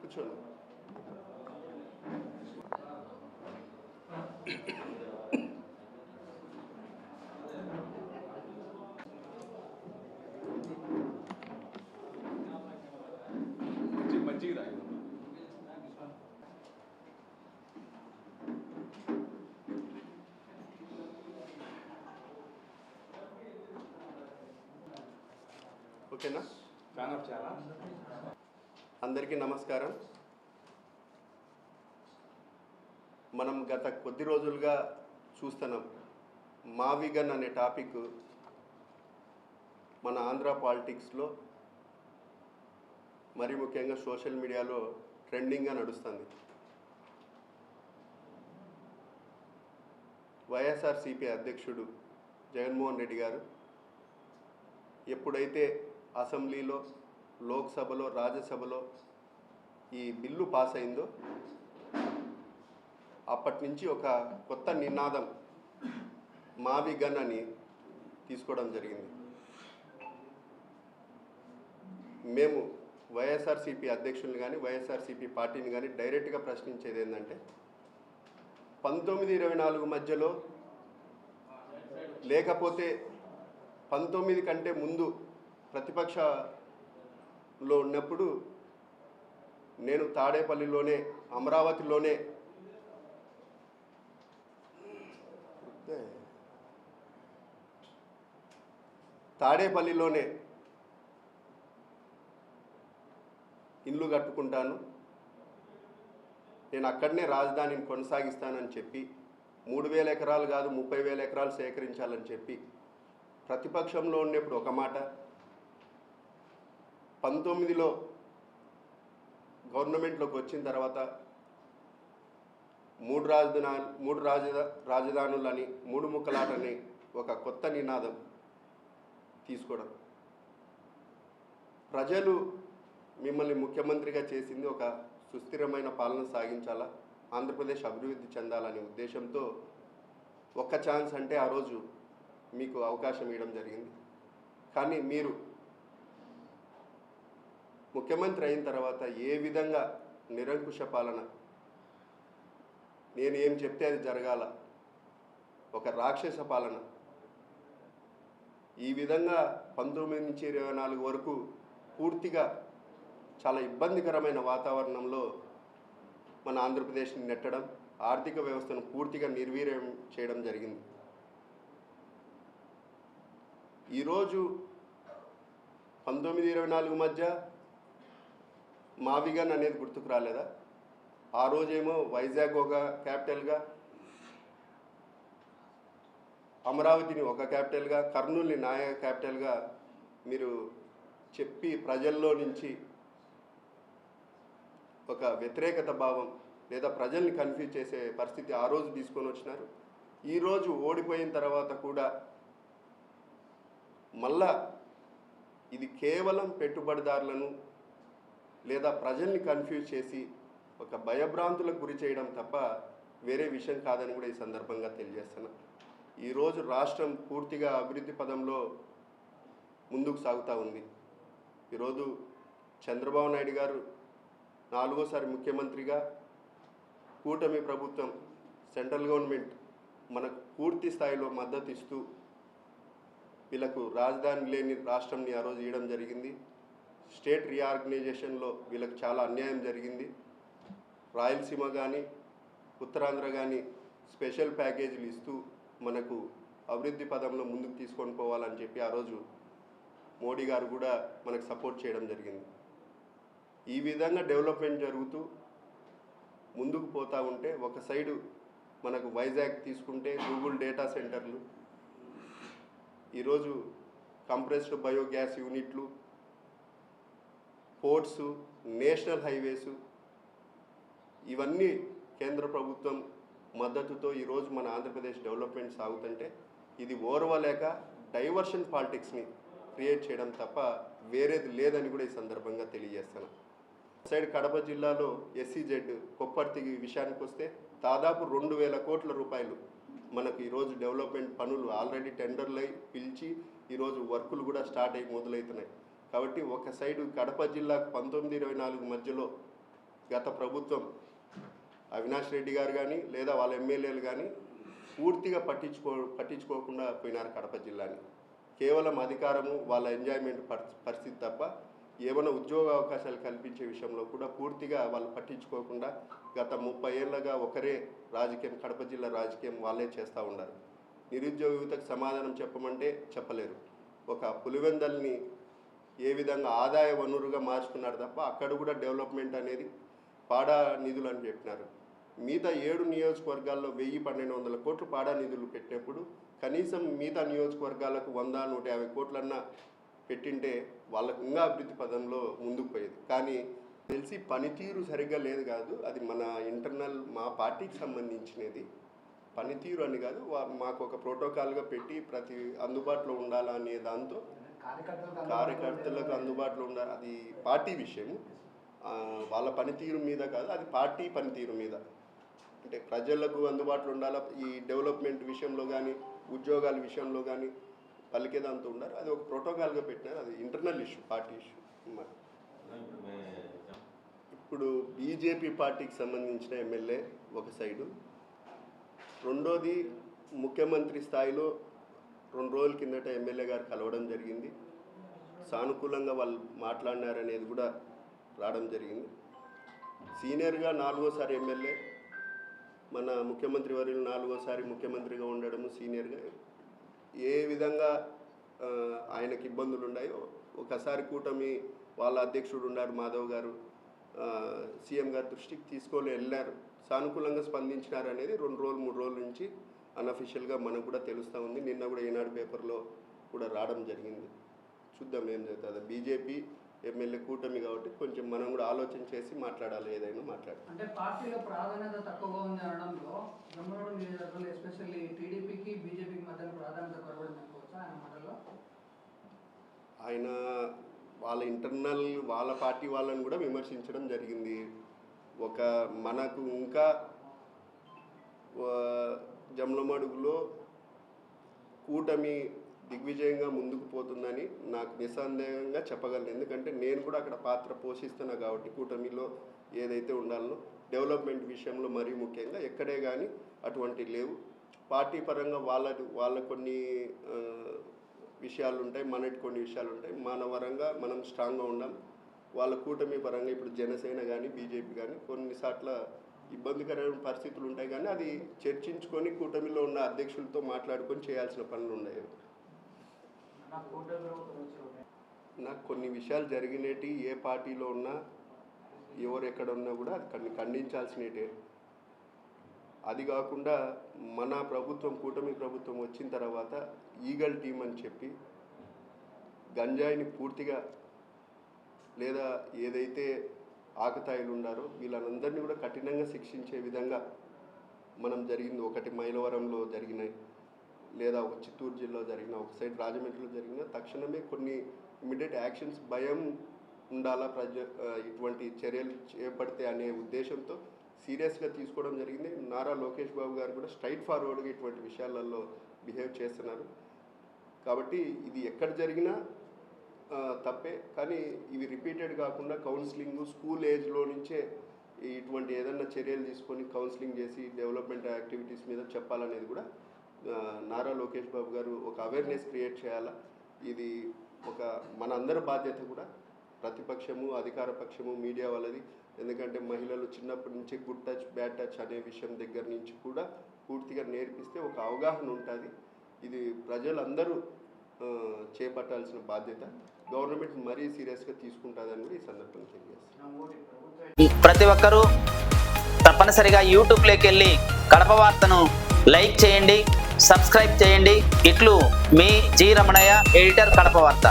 కూర్చోండి. మజ్జిగ తాగి ఓకేనా? ఫ్యాన్ ఆఫ్ చేయాలా? అందరికీ నమస్కారం. మనం గత కొద్ది రోజులుగా చూస్తున్నాం, మావిగన్ అనే టాపిక్ మన ఆంధ్ర పాలిటిక్స్లో మరి ముఖ్యంగా సోషల్ మీడియాలో ట్రెండింగ్గా నడుస్తుంది. వైఎస్ఆర్సీపీ అధ్యక్షుడు జగన్మోహన్ రెడ్డి గారు ఎప్పుడైతే అసెంబ్లీలో, లోక్సభలో, రాజ్యసభలో ఈ బిల్లు పాస్ అయిందో అప్పటి నుంచి ఒక కొత్త నినాదం మావిగన్ అని తీసుకోవడం జరిగింది. మేము వైఎస్ఆర్సీపీ అధ్యక్షుల్ని కానీ వైఎస్ఆర్సీపీ పార్టీని కానీ డైరెక్ట్గా ప్రశ్నించేది ఏంటంటే 1924 మధ్యలో లేకపోతే 19 కంటే ముందు ప్రతిపక్షంలో ఉన్నప్పుడు నేను తాడేపల్లిలోనే, అమరావతిలోనే ఇల్లు కట్టుకుంటాను, నేను అక్కడనే రాజధానిని కొనసాగిస్తానని చెప్పి 3,000 ఎకరాలు కాదు 30,000 ఎకరాలు సేకరించాలని చెప్పి ప్రతిపక్షంలో ఉన్నప్పుడు ఒక మాట, 19లో గవర్నమెంట్లోకి వచ్చిన తర్వాత మూడు రాజధానులని, మూడు ముక్కలాటని ఒక కొత్త నినాదం తీసుకోవడం. ప్రజలు మిమ్మల్ని ముఖ్యమంత్రిగా చేసింది ఒక సుస్థిరమైన పాలన సాగించాలా, ఆంధ్రప్రదేశ్ అభివృద్ధి చెందాలనే ఉద్దేశంతో ఒక్క ఛాన్స్ అంటే ఆ రోజు మీకు అవకాశం ఇవ్వడం జరిగింది. కానీ మీరు ముఖ్యమంత్రి అయిన తర్వాత ఏ విధంగా నిరంకుశ పాలన, నేను ఏం చెప్తే అది జరగాల, ఒక రాక్షస పాలన, ఈ విధంగా 19 నుంచి 24 వరకు పూర్తిగా చాలా ఇబ్బందికరమైన వాతావరణంలో మన ఆంధ్రప్రదేశ్ని నెట్టడం, ఆర్థిక వ్యవస్థను పూర్తిగా నిర్వీర్యం చేయడం జరిగింది. ఈరోజు 1924 మధ్య మావిగన్ అనేది గుర్తుకు రాలేదా? ఆ రోజేమో వైజాగ్ ఒక క్యాపిటల్గా, అమరావతిని ఒక క్యాపిటల్గా, కర్నూలుని నాయక క్యాపిటల్గా మీరు చెప్పి ప్రజల్లో నుంచి ఒక వ్యతిరేకత భావం లేదా ప్రజల్ని కన్ఫ్యూజ్ చేసే పరిస్థితి ఆ రోజు తీసుకొని వచ్చినారు. ఈరోజు ఓడిపోయిన తర్వాత కూడా మళ్ళా ఇది కేవలం పెట్టుబడిదారులను లేదా ప్రజల్ని కన్ఫ్యూజ్ చేసి ఒక భయభ్రాంతులకు గురి చేయడం తప్ప వేరే విషయం కాదని కూడా ఈ సందర్భంగా తెలియజేస్తున్నా. ఈరోజు రాష్ట్రం పూర్తిగా అభివృద్ధి పదంలో ముందుకు సాగుతూ ఉంది. ఈరోజు చంద్రబాబు నాయుడు గారు 4వ సారి ముఖ్యమంత్రిగా, కూటమి ప్రభుత్వం, సెంట్రల్ గవర్నమెంట్ మనకు పూర్తి స్థాయిలో మద్దతు ఇస్తూ వీళ్ళకు రాజధాని లేని రాష్ట్రంని ఆ రోజు ఇవ్వడం జరిగింది. స్టేట్ రీఆర్గనైజేషన్లో వీళ్ళకి చాలా అన్యాయం జరిగింది. రాయలసీమ కానీ ఉత్తరాంధ్ర కానీ స్పెషల్ ప్యాకేజీలు ఇస్తూ మనకు అభివృద్ధి పదంలో ముందుకు తీసుకొని పోవాలని చెప్పి ఆ రోజు మోడీ గారు కూడా మనకు సపోర్ట్ చేయడం జరిగింది. ఈ విధంగా డెవలప్మెంట్ జరుగుతూ ముందుకు పోతూ ఉంటే ఒక సైడు మనకు వైజాగ్ తీసుకుంటే గూగుల్ డేటా సెంటర్లు, ఈరోజు కంప్రెస్డ్ బయోగ్యాస్ యూనిట్లు, పోర్ట్సు, నేషనల్ హైవేసు, ఇవన్నీ కేంద్ర ప్రభుత్వం మద్దతుతో ఈరోజు మన ఆంధ్రప్రదేశ్ డెవలప్మెంట్ సాగుతుంటే ఇది ఓర్వలేక డైవర్షన్ పాలిటిక్స్ని క్రియేట్ చేయడం తప్ప వేరేది లేదని కూడా ఈ సందర్భంగా తెలియజేస్తాను. సైడ్ కడప జిల్లాలో ఎస్సీజెడ్ కొప్పర్తి విషయానికి వస్తే దాదాపు 2,000 కోట్ల రూపాయలు మనకు ఈరోజు డెవలప్మెంట్ పనులు ఆల్రెడీ టెండర్లు పిలిచి ఈరోజు వర్కులు కూడా స్టార్ట్ అయ్యి మొదలవుతున్నాయి. కాబట్టి ఒక సైడు కడప జిల్లాకు 1924 మధ్యలో గత ప్రభుత్వం అవినాష్ రెడ్డి గారు కానీ లేదా వాళ్ళ ఎమ్మెల్యేలు కానీ పూర్తిగా పట్టించుకోకుండా పోయినారు కడప జిల్లాని. కేవలం అధికారము వాళ్ళ ఎంజాయ్మెంట్ పరిస్థితి తప్ప ఏమైనా ఉద్యోగ అవకాశాలు కల్పించే విషయంలో కూడా పూర్తిగా వాళ్ళు పట్టించుకోకుండా గత 30 ఏళ్ళగా ఒకరే రాజకీయం, కడప జిల్లా రాజకీయం వాళ్ళే చేస్తూ ఉన్నారు. నిరుద్యోగ యువతకు సమాధానం చెప్పమంటే చెప్పలేరు. ఒక పులివెందల్ని ఏ విధంగా ఆదాయ వనరుగా మార్చుకున్నారు తప్ప అక్కడ కూడా డెవలప్మెంట్ అనేది పాడా నిధులు అని చెప్పినారు. మిగతా 7 నియోజకవర్గాల్లో 1000-1200 కోట్లు పాడా నిధులు పెట్టినప్పుడు కనీసం మిగతా నియోజకవర్గాలకు 100-150 కోట్లన్నా పెట్టింటే వాళ్ళకు ఇంకా అభివృద్ధి పదంలో ముందుకు పోయేది. కానీ తెలిసి పనితీరు సరిగ్గా లేదు కాదు, అది మన ఇంటర్నల్ మా పార్టీకి సంబంధించినది. పనితీరు అని కాదు, మాకు ఒక ప్రోటోకాల్గా పెట్టి ప్రతి అందుబాటులో ఉండాలా అనే దాంతో కార్యకర్తలకు అందుబాటులో ఉండాలి. అది పార్టీ విషయం, వాళ్ళ పనితీరు మీద కాదు, అది పార్టీ పనితీరు మీద. అంటే ప్రజలకు అందుబాటులో ఉండాలా, ఈ డెవలప్మెంట్ విషయంలో కానీ ఉద్యోగాల విషయంలో కానీ పలికేదంతా ఉండాలి. అది ఒక ప్రోటోకాల్గా పెట్టినారు, అది ఇంటర్నల్ ఇష్యూ, పార్టీ ఇష్యూ. ఇప్పుడు బీజేపీ పార్టీకి సంబంధించిన ఎమ్మెల్యే ఒక సైడు, రెండోది ముఖ్యమంత్రి స్థాయిలో 2 రోజుల కిందట ఎమ్మెల్యే గారు కలవడం జరిగింది. సానుకూలంగా వాళ్ళు మాట్లాడినారనేది కూడా రావడం జరిగింది. సీనియర్గా 4వ సారి ఎమ్మెల్యే, మన ముఖ్యమంత్రి వర్యులు 4వ సారి ముఖ్యమంత్రిగా ఉండడము, సీనియర్గా ఏ విధంగా ఆయనకి ఇబ్బందులు ఉన్నాయో ఒకసారి కూటమి వాళ్ళ అధ్యక్షుడు ఉన్నారు మాధవ్ గారు, సీఎం గారి దృష్టికి తీసుకొని వెళ్ళారు, సానుకూలంగా స్పందించినారు అనేది 2 రోజులు 3 రోజుల నుంచి అన్అఫిషియల్గా మనకు కూడా తెలుస్తూ ఉంది. నిన్న కూడా ఈనాడు పేపర్లో కూడా రావడం జరిగింది. చూద్దాం ఏం జరుగుతుంది. బీజేపీ ఎమ్మెల్యే కూటమి కాబట్టి కొంచెం మనం కూడా ఆలోచన చేసి మాట్లాడాలి, ఏదైనా మాట్లాడాలి. అంటే పార్టీలో ప్రాధాన్యత తక్కువగా ఉంది అనడంలో జమ్మలమడుగు నియోజకవర్గంలో ఎస్పెషల్లీ టీడీపీకి బీజేపీకి మధ్య ప్రాధాన్యత కొరవడం అనుకోవచ్చా ఆయన మాటల్లో? ఆయన వాళ్ళ ఇంటర్నల్ వాళ్ళ పార్టీ వాళ్ళని కూడా విమర్శించడం జరిగింది. ఒక మనకు ఇంకా జమ్మలమడుగులో కూటమి దిగ్విజయంగా ముందుకు పోతుందని నాకు నిస్సందేహంగా చెప్పగలను. ఎందుకంటే నేను కూడా అక్కడ పాత్ర పోషిస్తున్నా కాబట్టి కూటమిలో ఏదైతే ఉండాలనో డెవలప్మెంట్ విషయంలో మరీ ముఖ్యంగా ఎక్కడే కానీ అటువంటి లేవు. పార్టీ పరంగా వాళ్ళ కొన్ని విషయాలు ఉంటాయి, మనకి కొన్ని విషయాలు ఉంటాయి. మన పరంగా మనం స్ట్రాంగ్గా ఉండాలి. వాళ్ళ కూటమి పరంగా ఇప్పుడు జనసేన కానీ బీజేపీ కానీ కొన్నిసార్లు ఇబ్బందికరమైన పరిస్థితులు ఉంటాయి, కానీ అది చర్చించుకొని కూటమిలో ఉన్న అధ్యక్షులతో మాట్లాడుకొని చేయాల్సిన పనులు ఉన్నాయి. నాకు కొన్ని విషయాలు జరిగినవి ఏ పార్టీలో ఉన్నా ఎవరు ఎక్కడ ఉన్నా కూడా అది ఖండించాల్సినటే. అది కాకుండా మన ప్రభుత్వం కూటమి ప్రభుత్వం వచ్చిన తర్వాత ఈగల్ టీం అని చెప్పి గంజాయిని పూర్తిగా లేదా ఏదైతే ఆకతాయిలు ఉన్నారో వీళ్ళందరినీ కూడా కఠినంగా శిక్షించే విధంగా మనం జరిగింది. ఒకటి మైలవరంలో జరిగినాయి, లేదా ఒక చిత్తూరు జిల్లాలో జరిగిన, ఒక సైడ్ రాజమండ్రిలో జరిగిన తక్షణమే కొన్ని ఇమీడియట్ యాక్షన్స్ భయం ఉండాలా ఇటువంటి చర్యలు చేపడితే అనే ఉద్దేశంతో సీరియస్గా తీసుకోవడం జరిగింది. నారా లోకేష్ బాబు గారు కూడా స్ట్రైట్ ఫార్వర్డ్గా ఇటువంటి విషయాలలో బిహేవ్ చేస్తున్నారు. కాబట్టి ఇది ఎక్కడ జరిగినా తప్పే, కానీ ఇవి రిపీటెడ్ కాకుండా కౌన్సిలింగ్ స్కూల్ ఏజ్లో నుంచే ఇటువంటి ఏదన్నా చర్యలు తీసుకొని కౌన్సిలింగ్ చేసి డెవలప్మెంట్ యాక్టివిటీస్ మీద చెప్పాలనేది కూడా నారా లోకేష్ బాబు గారు ఒక అవేర్నెస్ క్రియేట్ చేయాలా. ఇది ఒక మన అందరి బాధ్యత కూడా, ప్రతిపక్షము అధికార పక్షము మీడియా వాళ్ళది. ఎందుకంటే మహిళలు చిన్నప్పటి నుంచి గుడ్ టచ్ బ్యాడ్ టచ్ అనే విషయం దగ్గర నుంచి కూడా పూర్తిగా నేర్పిస్తే ఒక అవగాహన ఉంటుంది. ఇది ప్రజలందరూ చేపట్టాల్సిన బాధ్యత. గవర్నమెంట్ మరీ సీరియస్గా తీసుకుంటుందని కూడా ఈ సందర్భంగా తెలియజేస్తాను. ప్రతి ఒక్కరూ తప్పనిసరిగా యూట్యూబ్లోకి వెళ్ళి కడప వార్తను లైక్ చేయండి, సబ్స్క్రైబ్ చేయండి. ఇట్లు మీ జి రమణయ్య, ఎడిటర్, కడప వార్త.